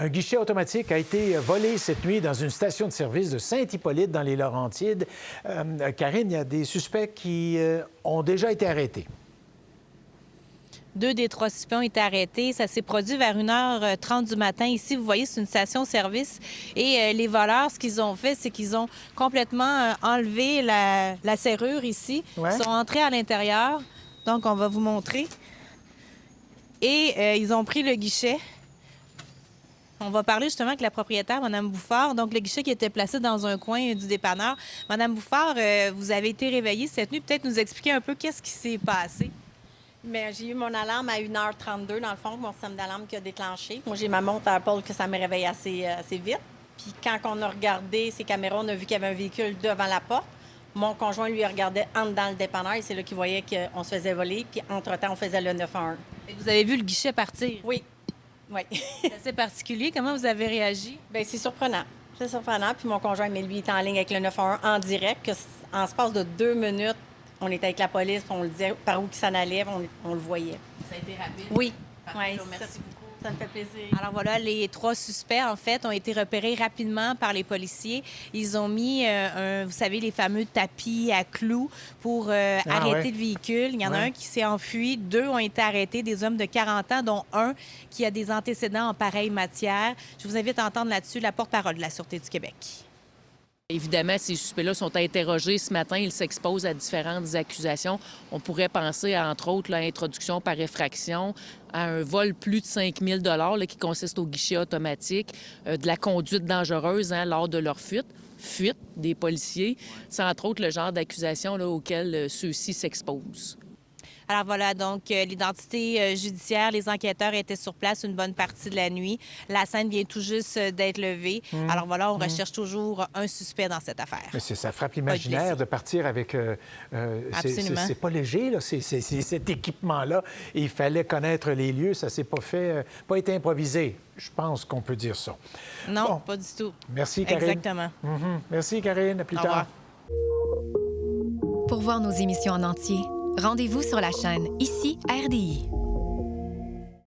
Un guichet automatique a été volé cette nuit dans une station de service de Saint-Hippolyte dans les Laurentides. Karine, il y a des suspects qui ont déjà été arrêtés. 2 des 3 suspects ont été arrêtés. Ça s'est produit vers 1h30 du matin. Ici, vous voyez, c'est une station-service. Et les voleurs, ce qu'ils ont fait, c'est qu'ils ont complètement enlevé la serrure ici. Ouais. Ils sont entrés à l'intérieur. Donc, on va vous montrer. Et ils ont pris le guichet. On va parler justement avec la propriétaire, Mme Bouffard. Donc, le guichet qui était placé dans un coin du dépanneur. Mme Bouffard, vous avez été réveillée cette nuit. Peut-être nous expliquer un peu qu'est-ce qui s'est passé. Bien, j'ai eu mon alarme à 1h32, dans le fond, mon système d'alarme qui a déclenché. Moi, j'ai ma montre à Apple que ça me réveille assez vite. Puis quand on a regardé ces caméras, on a vu qu'il y avait un véhicule devant la porte. Mon conjoint, lui, regardait en dedans le dépanneur et c'est là qu'il voyait qu'on se faisait voler. Puis entre-temps, on faisait le 911. Et vous avez vu le guichet partir. Oui. Oui. C'est assez particulier. Comment vous avez réagi? Bien, c'est surprenant. C'est surprenant. Puis mon conjoint, mais lui, il était en ligne avec le 911 en direct. Que en espace de 2 minutes, on était avec la police, puis on le disait par où il s'en allait, on le voyait. Ça a été rapide. Oui. Parfait, Oui, merci beaucoup. Ça me fait plaisir. Alors voilà, les 3 suspects, en fait, ont été repérés rapidement par les policiers. Ils ont mis, vous savez, les fameux tapis à clous pour arrêter le véhicule. Il y en a un qui s'est enfui. 2 ont été arrêtés, des hommes de 40 ans, dont un qui a des antécédents en pareille matière. Je vous invite à entendre là-dessus la porte-parole de la Sûreté du Québec. Évidemment, ces suspects-là sont interrogés ce matin. Ils s'exposent à différentes accusations. On pourrait penser, entre autres, l'introduction par effraction, à un vol plus de 5 000 $ qui consiste au guichet automatique, de la conduite dangereuse lors de leur fuite des policiers. C'est entre autres le genre d'accusation auxquelles ceux-ci s'exposent. Alors voilà, donc l'identité judiciaire, les enquêteurs étaient sur place une bonne partie de la nuit. La scène vient tout juste d'être levée. Alors voilà, on recherche toujours un suspect dans cette affaire. Mais ça frappe l'imaginaire de partir avec... Absolument. C'est pas léger, là, c'est cet équipement-là. Et il fallait connaître les lieux. Ça s'est pas fait, pas été improvisé. Je pense qu'on peut dire ça. Non, Bon. pas du tout. Merci, Karine. Exactement. Merci, Karine. À plus Au tard. revoir. Pour voir nos émissions en entier, rendez-vous sur la chaîne Ici RDI.